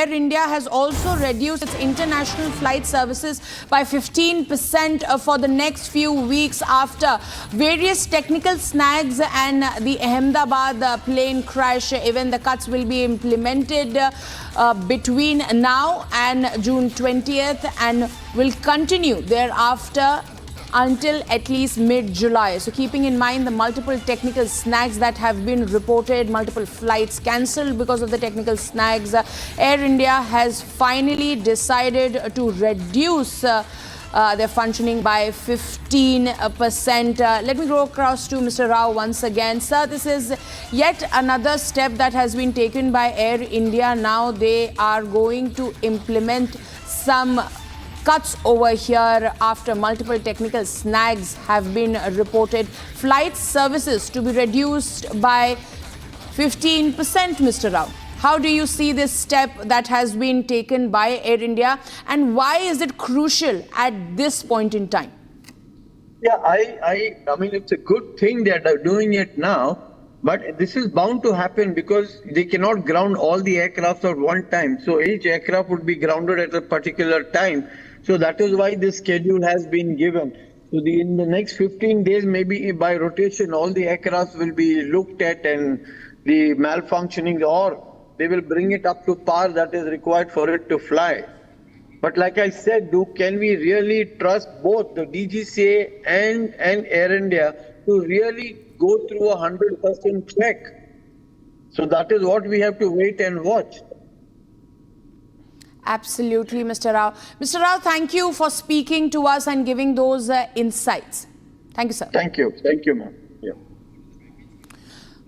Air India has also reduced its international flight services by 15% for the next few weeks after various technical snags and the Ahmedabad plane crash. Even the cuts will be implemented between now and June 20th and will continue thereafter until at least mid-July. So keeping in mind the multiple technical snags that have been reported, multiple flights cancelled because of the technical snags, Air India has finally decided to reduce their functioning by 15%. Let me go across to Mr. Rao once again. Sir, this is yet another step that has been taken by Air India. Now they are going to implement some cuts over here after multiple technical snags have been reported. Flight services to be reduced by 15%, Mr. Rao. How do you see this step that has been taken by Air India, and why is it crucial at this point in time? Yeah, I mean, it's a good thing that they're doing it now, but this is bound to happen because they cannot ground all the aircraft at one time. So each aircraft would be grounded at a particular time. So that is why this schedule has been given. So in the next 15 days, maybe by rotation, all the aircraft will be looked at and the malfunctioning, or they will bring it up to par that is required for it to fly. But like I said, can we really trust both the DGCA and Air India to really go through 100% check? So that is what we have to wait and watch. Absolutely, Mr. Rao. Mr. Rao, thank you for speaking to us and giving those insights. Thank you, sir. Thank you. Thank you, ma'am. Yeah.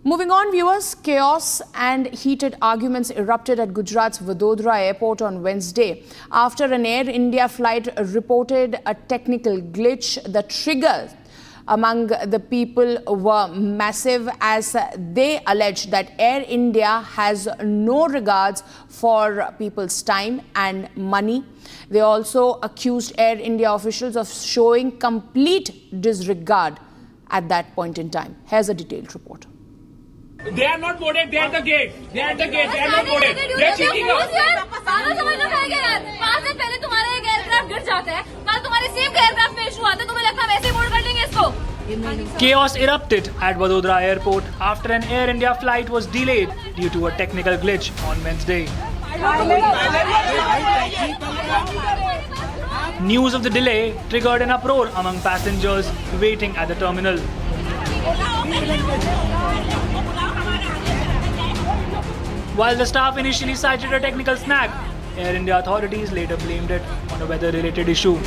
Moving on, viewers, chaos and heated arguments erupted at Gujarat's Vadodara airport on Wednesday after an Air India flight reported a technical glitch. The triggers among the people were massive as they alleged that Air India has no regards for people's time and money. They also accused Air India officials of showing complete disregard at that point in time. Here's a detailed report. They are not boarded. They are at the gate. They are at the gate. They are not boarded. They are cheating us. Chaos erupted at Vadodara airport after an Air India flight was delayed due to a technical glitch on Wednesday. News of the delay triggered an uproar among passengers waiting at the terminal. While the staff initially cited a technical snag, Air India authorities later blamed it on a weather-related issue.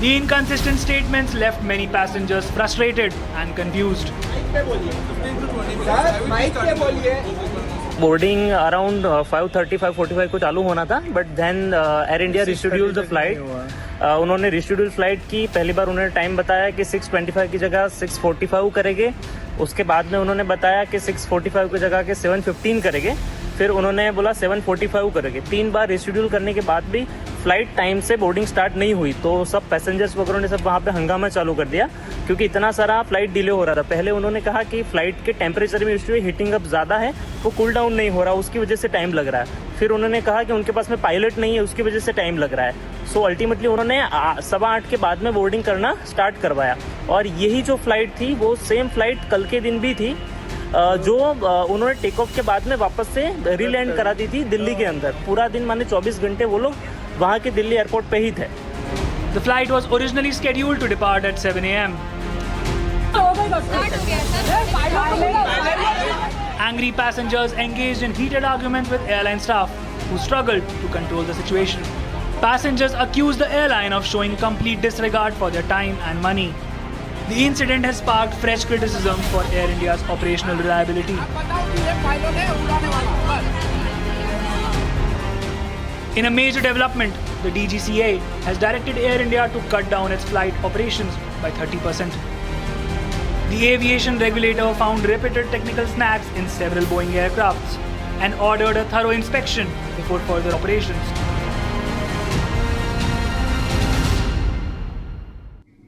The inconsistent statements left many passengers frustrated and confused. Boarding around 5:30, 5:45 को चालू होना था, but then Air India rescheduled the flight. उन्होंने reschedule flight की पहली बार उन्होंने time बताया कि 6:25 की जगह 6:45 करेंगे. उसके बाद में उन्होंने बताया कि 6:45 की जगह के 7:15 करेंगे. फिर उन्होंने बोला 7:45 करेंगे. 3 बार रिशेड्यूल करने के बाद भी फ्लाइट टाइम से बोर्डिंग स्टार्ट नहीं हुई, तो सब पैसेंजर्स वगैरह ने सब वहाँ पे हंगामा चालू कर दिया क्योंकि इतना सारा फ्लाइट डिले हो रहा था. पहले उन्होंने कहा कि फ्लाइट के टेम्परेचर में इश्यू है, हीटिंग अप ज़्यादा है, वो कूल डाउन नहीं हो रहा, उसकी वजह से टाइम लग रहा है. फिर उन्होंने कहा कि उनके पास में पायलट नहीं है, उसकी वजह से टाइम लग रहा है. सो अल्टीमेटली उन्होंने 8:15 के बाद में बोर्डिंग करना स्टार्ट करवाया. और यही जो फ्लाइट थी वो सेम फ्लाइट कल के दिन भी थी जो उन्होंने टेक ऑफ के बाद में वापस से रीलैंड करा दी थी दिल्ली के अंदर. पूरा दिन माने 24 घंटे वो लोग वहाँ के दिल्ली एयरपोर्ट पे ही थे. The flight was originally scheduled to depart at 7 a.m. Angry passengers engaged in heated arguments with airline staff who struggled to control the situation. Passengers accused the airline of showing complete disregard for their time and money. The incident has sparked fresh criticism for Air India's operational reliability. In a major development, the DGCA has directed Air India to cut down its flight operations by 30%. The aviation regulator found repeated technical snags in several Boeing aircrafts and ordered a thorough inspection before further operations.